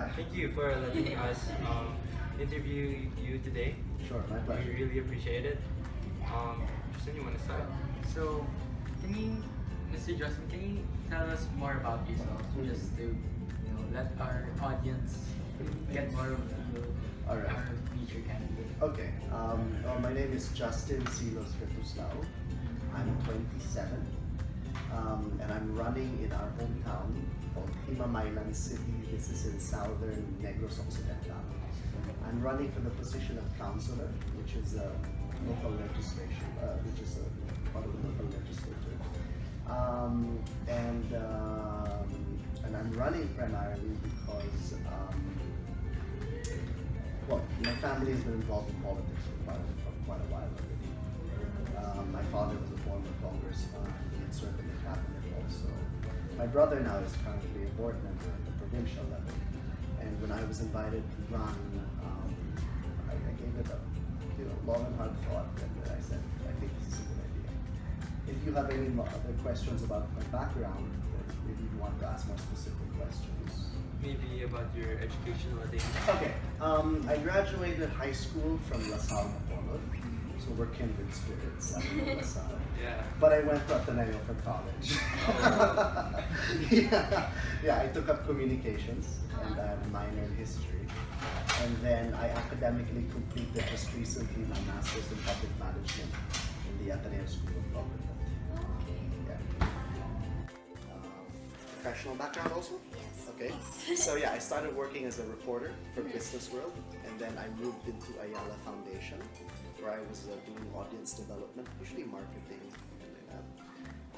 Hi. Thank you for letting us interview you today. Sure, my pleasure. We really appreciate it. Justin, you want to start? So, can you, Mr. Justin, can you tell us more about yourself, just to let our audience get more of All right. our feature candidate? Okay. Well, my name is Justin Silos Retuslao. I'm 27, and I'm running in our hometown called Himamaylan City. This is in southern Negros Occidental. I'm running for the position of councillor, which is a local legislation, which is a part of the local legislature. And I'm running primarily because well, my family has been involved in politics for quite a while already. My father was a former congressman. He had served in the cabinet also. My brother now is currently a board member at the provincial level. And when I was invited to run, I gave it a long and hard thought, and I said, I think this is a good idea. If you have any other questions about my background, maybe you want to ask more specific questions. Maybe about your educational days. Okay. I graduated high school from La Salle Bacolod, so we're kindred spirits. I know La Salle. Yeah. But I went to Ateneo for college. Yeah, I took up communications and I had a minor in history. And then I academically completed just recently my master's in public management in the Ateneo School of Government. Yeah. Professional background also? Yes. Okay. So yeah, I started working as a reporter for Business World, and then I moved into Ayala Foundation, where I was doing audience development, usually marketing.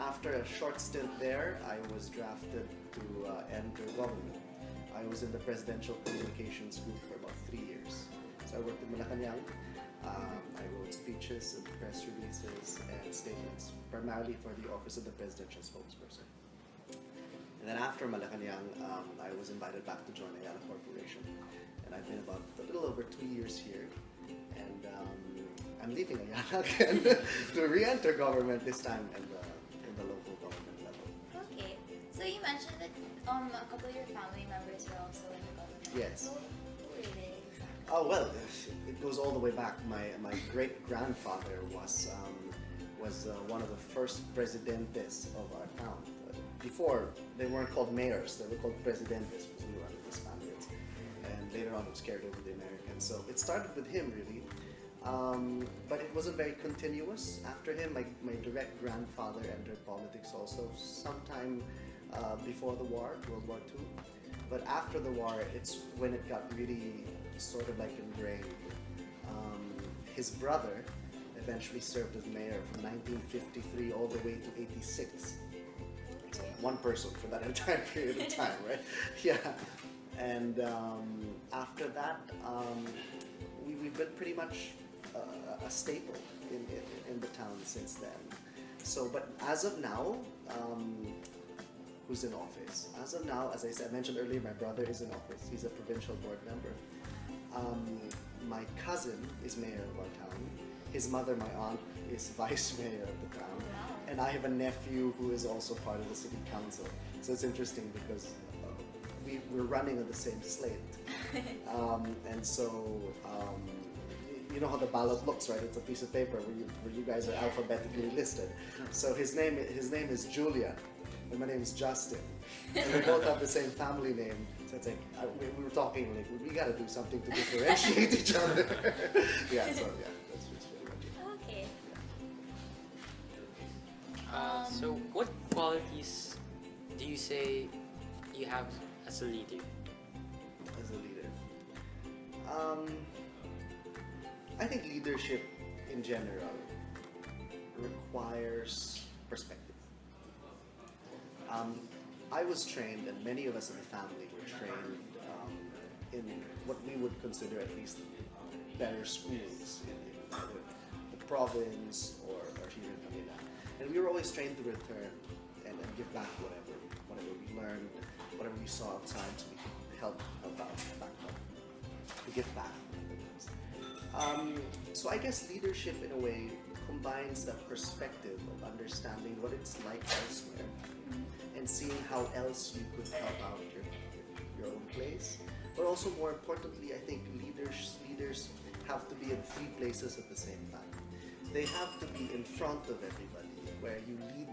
After a short stint there, I was drafted to enter government. I was in the presidential communications group for about 3 years. So I worked in Malacanang. I wrote speeches and press releases and statements, primarily for the Office of the Presidential Spokesperson. And then after Malacanang, I was invited back to join Ayala Corporation. And I've been about a little over 2 years here. And I'm leaving Ayala again to re-enter government, this time in the local government level. Okay. So you mentioned that a couple of your family members are also in the government. Yes. So who are they exactly? Oh well, it goes all the way back. My great grandfather was one of the first presidentes of our town. Before they weren't called mayors; they were called presidentes because we were under the Spaniards, and later on it was carried over the Americans. So it started with him really, but it wasn't very continuous. After him, my direct grandfather entered politics also sometime before the war, World War II. But after the war, it's when it got really sort of like ingrained. His brother eventually served as mayor from 1953 all the way to 86. So one person for that entire period of time, right? Yeah. And after that, we've been pretty much a staple in the town since then. So, but as of now, who's in office? As of now, as I mentioned earlier, my brother is in office. He's a provincial board member. My cousin is mayor of our town. His mother, my aunt, is vice mayor of the town. And I have a nephew who is also part of the city council. So it's interesting because we're running on the same slate. And so, you know how the ballot looks, right? It's a piece of paper where you guys are alphabetically listed. So his name is Julia, and my name is Justin. And we both have the same family name. So it's like, we were talking, like, we gotta do something to differentiate each other. Yeah, so yeah, that's really much it. Okay. So what qualities do you say you have as a leader? As a leader. I think leadership in general requires perspective. I was trained, and many of us in the family were trained in what we would consider at least better schools in either the province or here in Manila. And we were always trained to return and give back whatever we learned, whatever we saw outside, so we could help out back home. To give back. So I guess leadership in a way combines that perspective of understanding what it's like elsewhere and seeing how else you could help out your your own place. But also more importantly, I think leaders have to be in three places at the same time. They have to be in front of everybody, where you lead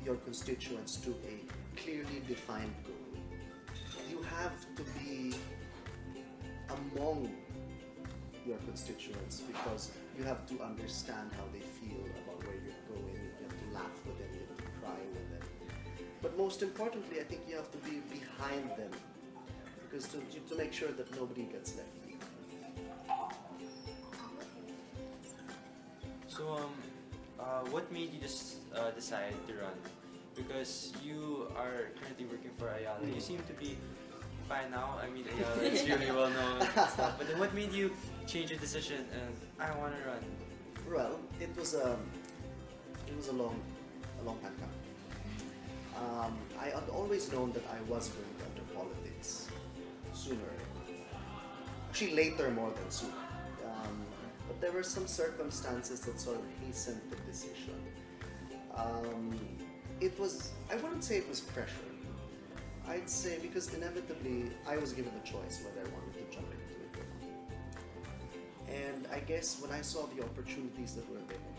your constituents to a clearly defined goal. You have to be among your constituents because you have to understand how they feel about where you're going. You have to laugh with them, you have to cry with them. But most importantly, I think you have to be behind them because to make sure that nobody gets left behind. So, what made you just decide to run? Because you are currently working for Ayala. You seem to be fine now. I mean, Ayala is really well known and stuff. But then what made you change your decision and I want to run? Well, it was a long time coming. I had always known that I was going to enter politics sooner. Actually, later more than sooner. But there were some circumstances that sort of hastened the decision. I wouldn't say it was pressure. I'd say because inevitably I was given the choice whether I wanted to jump into it or not. And I guess when I saw the opportunities that were there,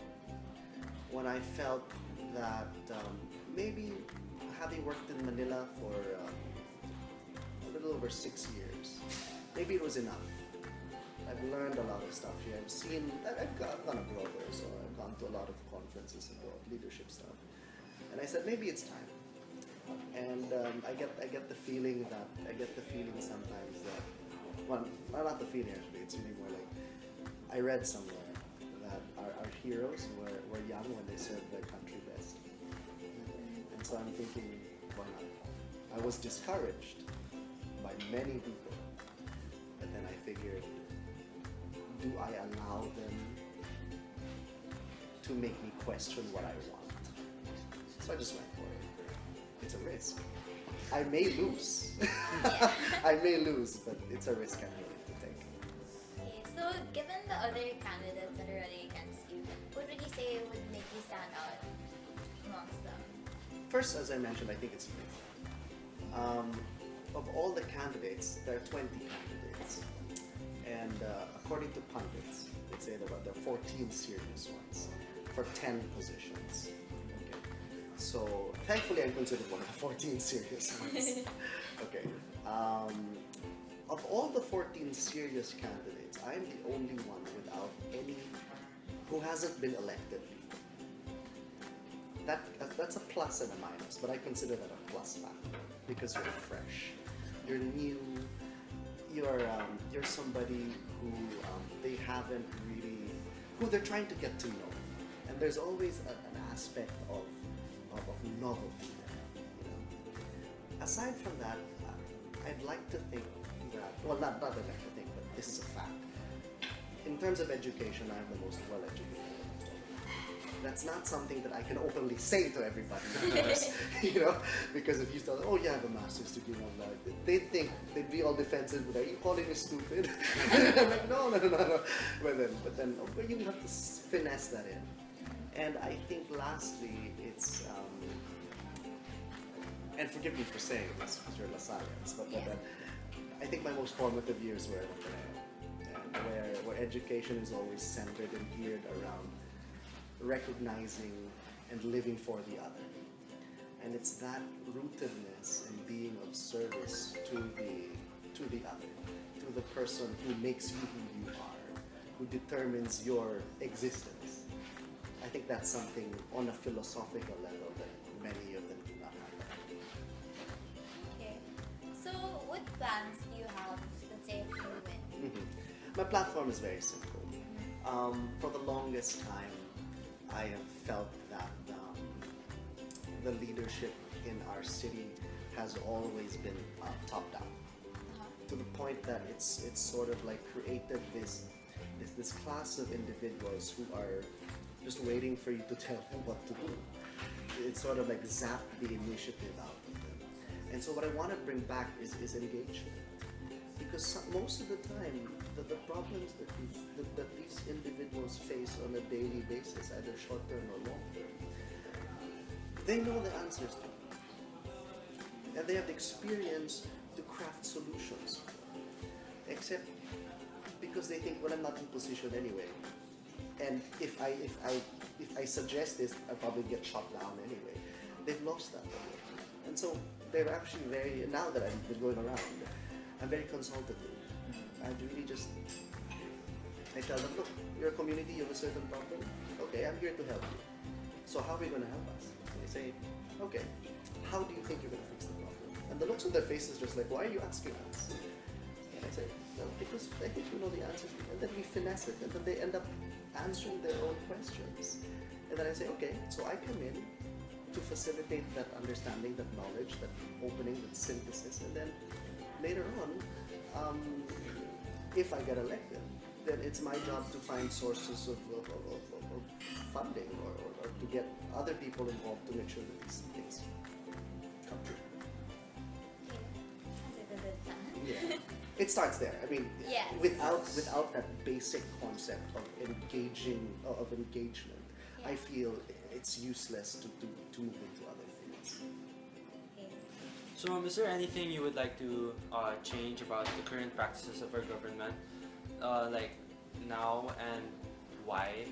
when I felt that maybe having worked in Manila for a little over 6 years, maybe it was enough. I've learned a lot of stuff here. I've gone abroad there, so I've gone to a lot of conferences about leadership stuff. And I said, maybe it's time. And I get the feeling sometimes that, well, not the feeling actually, it's really more like, I read somewhere that our heroes were young when they served their country best. And so I'm thinking, why not? I was discouraged by many people, but then I figured, do I allow them to make me question what I want? So I just went for it. It's a risk. I may lose. I may lose, but it's a risk I'm willing to take. Okay, so given the other candidates that are running against you, what would you say would make you stand out amongst them? First, as I mentioned, I think it's youth. Of all the candidates, there are 20 candidates. And according to pundits, they say that there are 14 serious ones for 10 positions. Okay. So thankfully I'm considered one of the 14 serious ones. Okay. Of all the 14 serious candidates, I'm the only one without any who hasn't been elected before. That's a plus and a minus, but I consider that a plus factor because you're fresh, you're new. You're somebody who who they're trying to get to know, and there's always an aspect of novelty there, you know. Aside from that, I'd like to think that, well, not I'd like to think, but this is a fact. In terms of education, I'm the most well-educated. That's not something that I can openly say to everybody, of course, you know, because if you tell them, oh, you have a master's degree in life, they'd be all defensive. Are you calling me stupid? I'm like, no. But then you have to finesse that in. And I think lastly, it's, and forgive me for saying this because you're Lasalians, but I think my most formative years were at Ateneo, where education is always centered and geared around recognizing and living for the other. And it's that rootedness and being of service to the other, to the person who makes you who you are, who determines your existence. I think that's something on a philosophical level that many of them do not have. Okay. So what plans do you have, let's say, if you win? My platform is very simple. For the longest time, I have felt that the leadership in our city has always been top-down, to the point that it's sort of like created this class of individuals who are just waiting for you to tell them what to do. It's sort of like zap the initiative out of them. And so what I want to bring back is engagement. Because most of the time, the problems that these individuals face on a daily basis, either short-term or long-term, they know the answers to. and they have the experience to craft solutions. Except because they think, well, I'm not in position anyway, and if I suggest this, I'll probably get shot down anyway. They've lost that already. And so they're actually very, now that I've been going around, I'm very consultative. I really just, I tell them, look, you're a community, you have a certain problem. Okay, I'm here to help you. So how are we going to help us? And they say, okay, how do you think you're going to fix the problem? And the looks on their faces just like, why are you asking us? And I say, well, because I think you know the answer. And then we finesse it, and then they end up answering their own questions. And then I say, okay, so I come in to facilitate that understanding, that knowledge, that opening, that synthesis, and then later on, if I get elected, then it's my job to find sources of funding or to get other people involved to make sure that these things come true. Okay. Sounds like a good plan. Yeah. It starts there. I mean, Yes. without that basic concept of engagement, Yeah. I feel it's useless to move into other things. Okay. So, is there anything you would like to change about the current practices of our government, like now and why?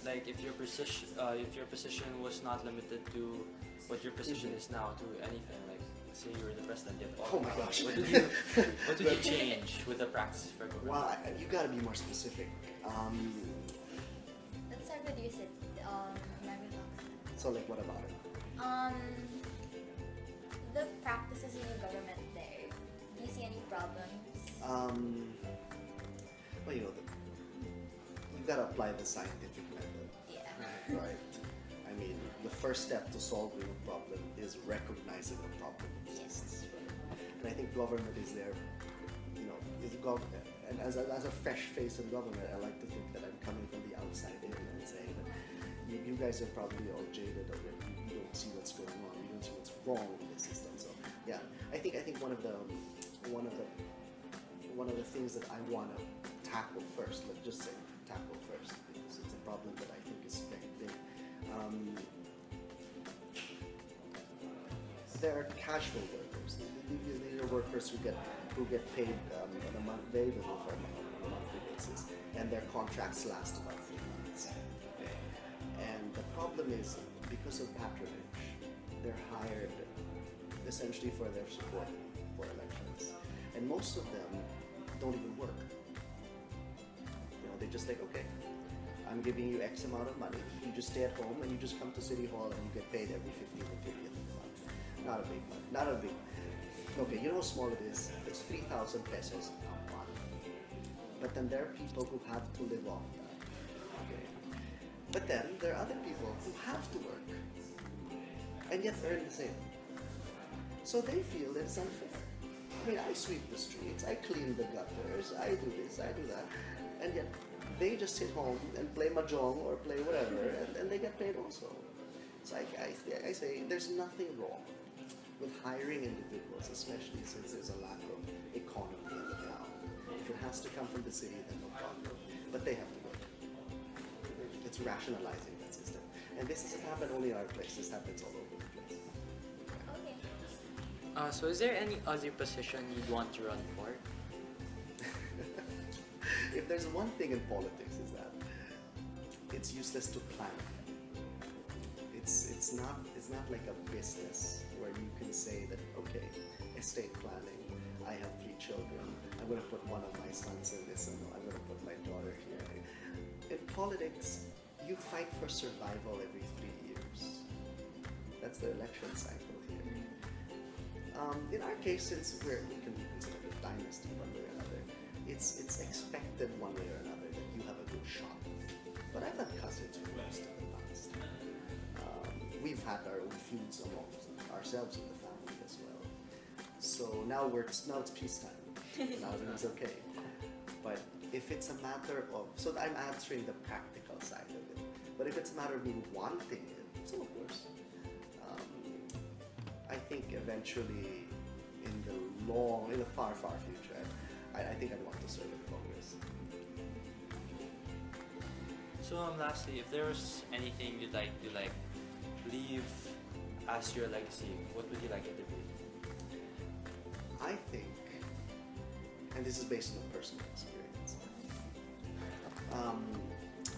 Like if your position was not limited to what your position is now, to anything, like say you were the president. Oh my gosh. What did you change with the practice for government? Well, you got to be more specific. Let's start with you, Sid. Margaret Oxford. So, like, what about it? The practices in your government there. Do you see any problems? Well, you got to apply the scientific method, Yeah. right? I mean, the first step to solving a problem is recognizing a problem exists. And I think government is there, and as a fresh face in government, I like to think that I'm coming from the outside in and saying that you guys are probably all jaded already. You don't see what's going on. You don't see what's wrong with the system. So yeah, I think one of the things that I want to tackle first, let's just say tackle first, because it's a problem that I think is very big. There are casual workers. These are workers who get paid on a month, very little for on a monthly basis, and their contracts last about 3 months. And the problem is, because of patronage, they're hired essentially for their support for elections, and most of them don't even work. They just like, okay, I'm giving you X amount of money. You just stay at home and you just come to City Hall and you get paid every 15th and 50th of the month. Not a big money. Not a big. Okay, you know how small it is? It's 3,000 pesos a month. But then there are people who have to live off that. Okay. But then there are other people who have to work and yet earn the same. So they feel it's unfair. I mean, I sweep the streets, I clean the gutters, I do this, I do that, and yet they just sit home and play mahjong or play whatever, and they get paid also. So I say there's nothing wrong with hiring individuals, especially since there's a lack of economy in the town. If it has to come from the city, then no problem. But they have to work. It's rationalizing that system. And this doesn't happen only in our place, this happens all over the place. Okay. So is there any other position you'd want to run for? If there's one thing in politics is that it's useless to plan. It's not like a business where you can say that, okay, estate planning, I have 3 children, I'm going to put one of my sons in this, and I'm going to put my daughter here. In politics, you fight for survival every 3 years. That's the election cycle here. In our case, since we can be considered a dynasty one way or another, it's expected one way or another that you have a good shot. But I've had cousins who lost in the past. We've had our own feuds amongst ourselves in the family as well. So now it's peacetime. Now everything's okay. But if it's a matter of, so I'm answering the practical side of it. But if it's a matter of me wanting it, so of course. I think eventually, in the far, far future, I think I'd want to serve in Congress. So lastly, if there was anything you'd like to leave as your legacy, what would you like it to be? I think, and this is based on personal experience,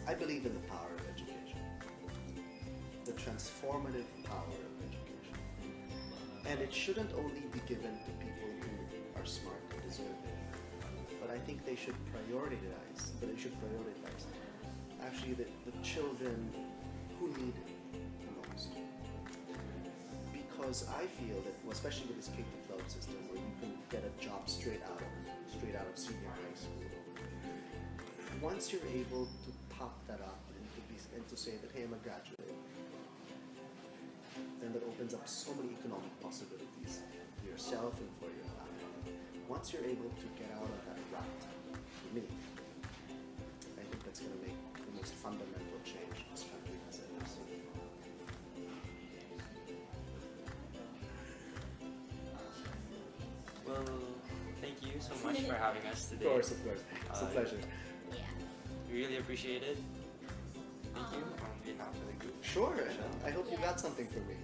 I believe in the power of education, the transformative power of education. And it shouldn't only be given to people who are smart and deserve it, but I think they should prioritize, actually the children who need it the most. Because I feel that, especially with this K-12 system, where you can get a job straight out of senior high school, once you're able to pop that up and to say that, hey, I'm a graduate, then that opens up so many economic possibilities for yourself and for your family. Once you're able to get out of that rut, for me, I think that's going to make the most fundamental change this country has ever seen. Well, thank you so much for having us today. Of course. It's a pleasure. Yeah. We really appreciate it. Thank you on behalf of the group. Sure, I hope you got something from me.